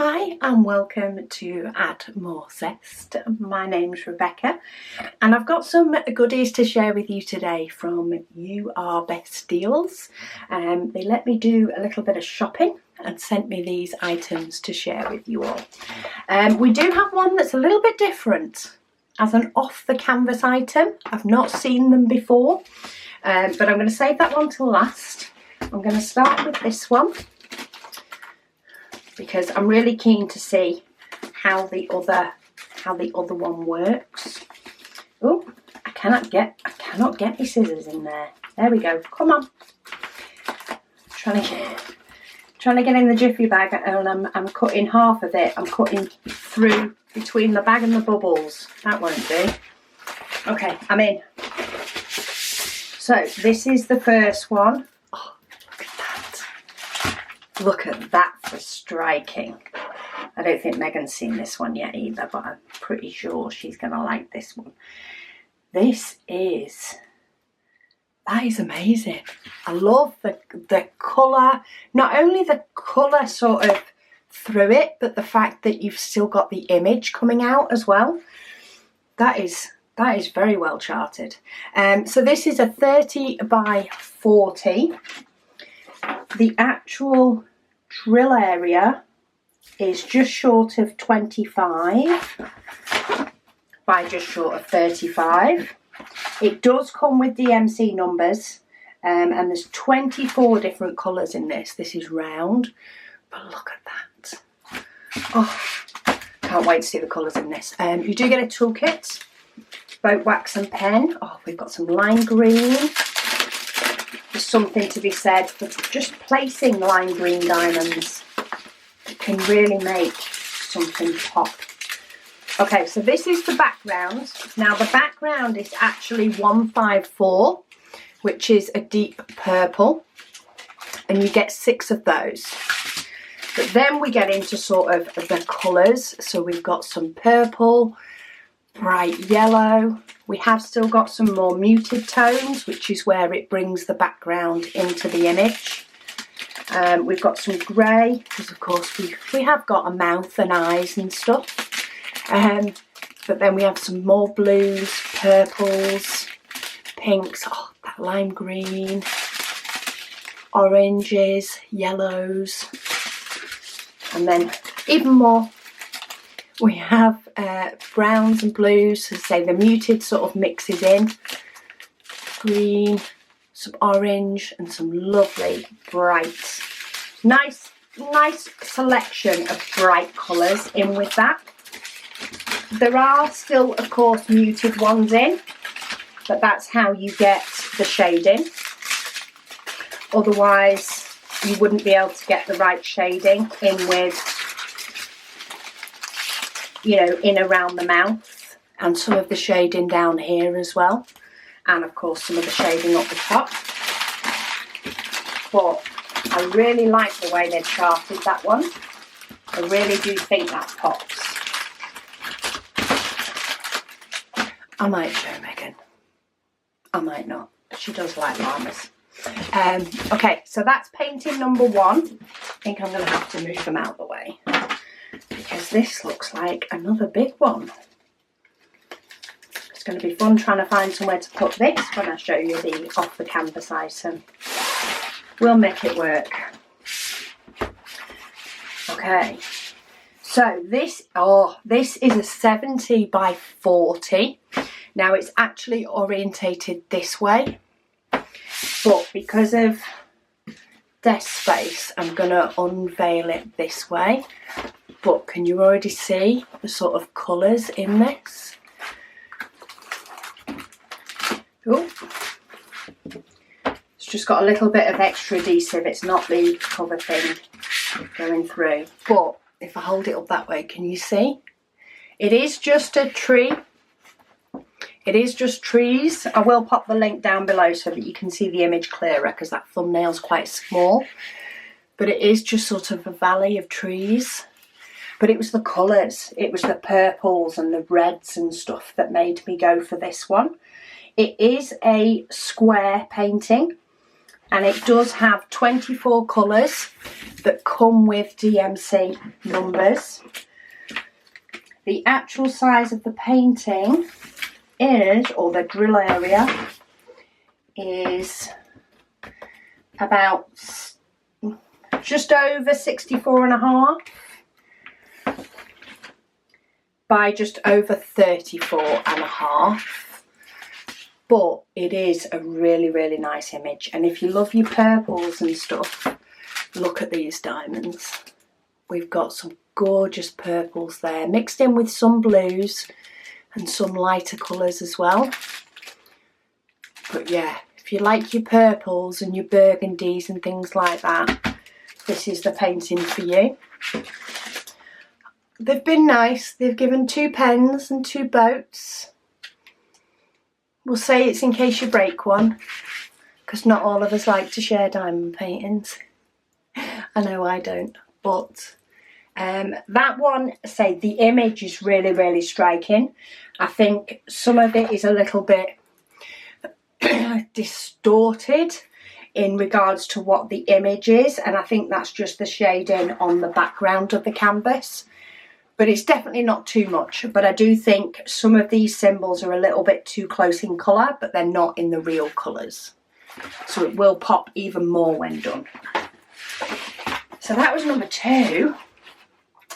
Hi and welcome to Add More Zest. My name's Rebecca and I've got some goodies to share with you today from URBestDeals. They let me do a little bit of shopping and sent me these items to share with you all. We do have one that's a little bit different as an off the canvas item. I've not seen them before, but I'm going to save that one till last. I'm going to start with this one, because I'm really keen to see how the other one works. Oh, I cannot get my scissors in there. There we go. Come on. Trying to get in the jiffy bag, and I'm cutting half of it. I'm cutting through between the bag and the bubbles. That won't do. Okay, I'm in. So this is the first one. Look at that for striking. I don't think Megan's seen this one yet either, but I'm pretty sure she's going to like this one. That is amazing. I love the colour. Not only the colour sort of through it, but the fact that you've still got the image coming out as well. That is very well charted. So this is a 30 by 40. The actual drill area is just short of 25 by just short of 35. It does come with DMC numbers, and there's 24 different colours in this. This is round, but look at that. Oh, can't wait to see the colours in this. You do get a toolkit, boat wax and pen. Oh, we've got some lime green. There's something to be said for just placing lime green diamonds. It can really make something pop. Okay, so this is the background. Now the background is actually 154, which is a deep purple, and you get 6 of those. But then we get into sort of the colours. So we've got some purple, bright yellow. We have still got some more muted tones, which is where it brings the background into the image. We've got some grey, because of course we have got a mouth and eyes and stuff. But then we have some more blues, purples, pinks, oh, that lime green, oranges, yellows, and then even more. We have browns and blues, so say the muted sort of mixes in. Green, some orange, and some lovely bright. Nice selection of bright colours in with that. There are still, of course, muted ones in, but that's how you get the shading. Otherwise, you wouldn't be able to get the right shading in with, you know, in around the mouth, and some of the shading down here as well, and of course some of the shading up the top. But I really like the way they've charted that one. I really do think that pops. I might show Megan. I might not. She does like llamas. Okay, so that's painting number 1. I think I'm going to have to move them out of the way, because this looks like another big one. It's going to be fun trying to find somewhere to put this when I show you the off the canvas item. We'll make it work. Okay, so this is a 70 by 40. Now it's actually orientated this way, but because of desk space, I'm going to unveil it this way. But can you already see the sort of colours in this? Oh, it's just got a little bit of extra adhesive. It's not the cover thing going through. But if I hold it up that way, can you see? It is just a tree. It is just trees. I will pop the link down below so that you can see the image clearer, because that thumbnail's quite small. But it is just sort of a valley of trees. But it was the colours, it was the purples and the reds and stuff that made me go for this one. It is a square painting, and it does have 24 colours that come with DMC numbers. The actual size of the painting is, or the drill area, is about just over 64.5 by just over 34.5. But it is a really, really nice image. And if you love your purples and stuff, look at these diamonds. We've got some gorgeous purples there, mixed in with some blues and some lighter colours as well. But yeah, if you like your purples and your burgundies and things like that, this is the painting for you. They've been nice. They've given 2 pens and 2 boats. We'll say it's in case you break one, because not all of us like to share diamond paintings. I know I don't, but that one, say, the image is really, really striking. I think some of it is a little bit distorted in regards to what the image is, and I think that's just the shading on the background of the canvas. But it's definitely not too much. But I do think some of these symbols are a little bit too close in colour, but they're not in the real colours. So it will pop even more when done. So that was number 2.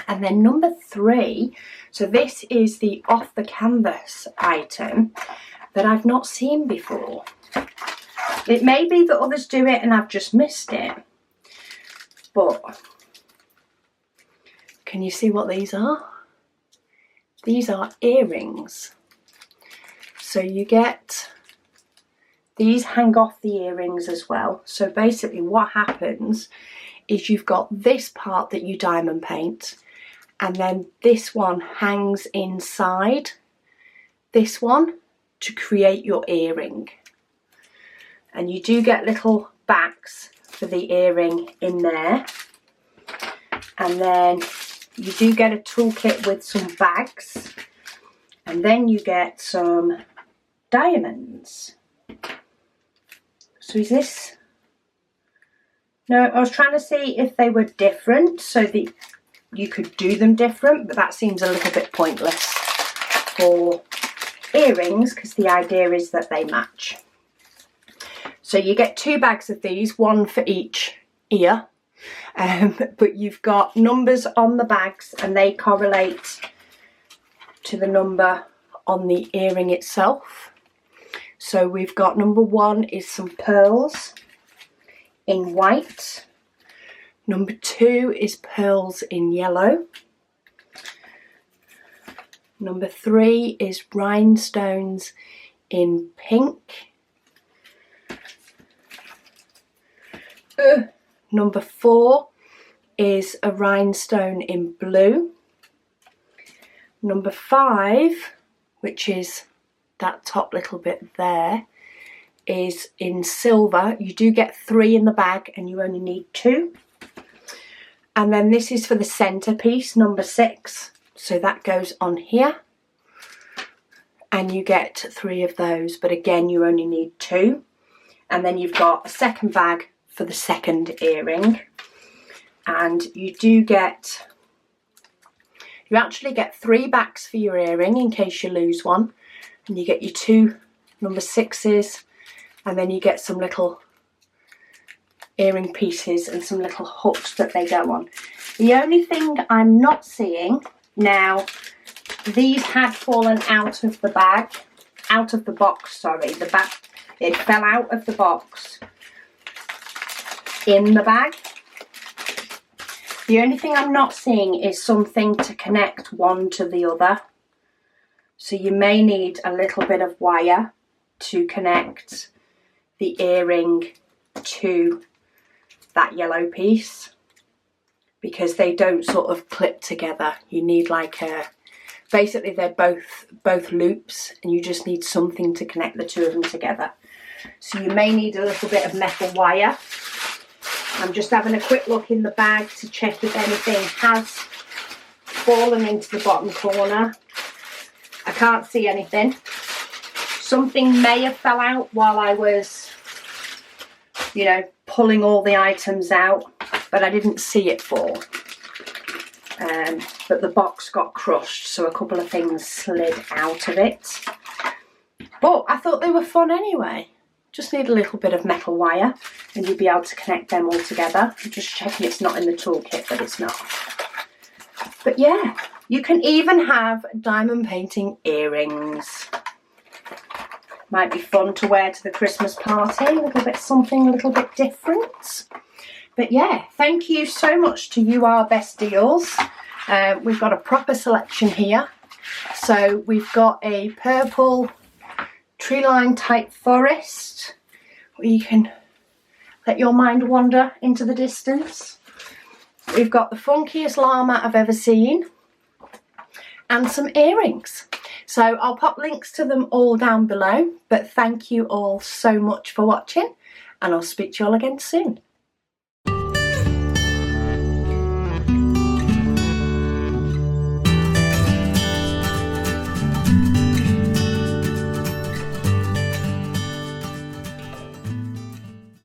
And then number 3. So this is the off the canvas item that I've not seen before. It may be that others do it and I've just missed it. But can you see what these are? These are earrings. So you get, these hang off the earrings as well. So basically what happens is you've got this part that you diamond paint, and then this one hangs inside this one to create your earring. And you do get little backs for the earring in there. And then you do get a toolkit with some bags, and then you get some diamonds. So is this? No, I was trying to see if they were different so that you could do them different, but that seems a little bit pointless for earrings because the idea is that they match. So you get 2 bags of these, 1 for each ear. But you've got numbers on the bags and they correlate to the number on the earring itself. So we've got number 1 is some pearls in white. Number 2 is pearls in yellow. Number 3 is rhinestones in pink. Number 4 is a rhinestone in blue. Number 5, which is that top little bit there, is in silver. You do get 3 in the bag and you only need 2. And then this is for the centerpiece, number 6. So that goes on here. And you get 3 of those, but again, you only need 2. And then you've got a second bag for the second earring. And you do get, you actually get 3 backs for your earring in case you lose one. And you get your 2 number 6s, and then you get some little earring pieces and some little hooks that they go on. The only thing I'm not seeing, now these had fallen out of the bag, out of the box, sorry, the back, it fell out of the box in the bag. The only thing I'm not seeing is something to connect one to the other. So you may need a little bit of wire to connect the earring to that yellow piece, because they don't sort of clip together. You need like a, basically they're both loops, and you just need something to connect the 2 of them together. So you may need a little bit of metal wire. I'm just having a quick look in the bag to check if anything has fallen into the bottom corner. I can't see anything. Something may have fell out while I was you know, pulling all the items out, but I didn't see it fall. But the box got crushed, so a couple of things slid out of it. But I thought they were fun anyway. Just need a little bit of metal wire and you'll be able to connect them all together. I'm just checking it's not in the toolkit, but it's not. But yeah, you can even have diamond painting earrings. Might be fun to wear to the Christmas party, a little bit something a little bit different. But yeah, thank you so much to URBestDeals. We've got a proper selection here. So we've got a purple tree line type forest where you can let your mind wander into the distance. We've got the funkiest llama I've ever seen and some earrings. So I'll pop links to them all down below, but thank you all so much for watching and I'll speak to you all again soon.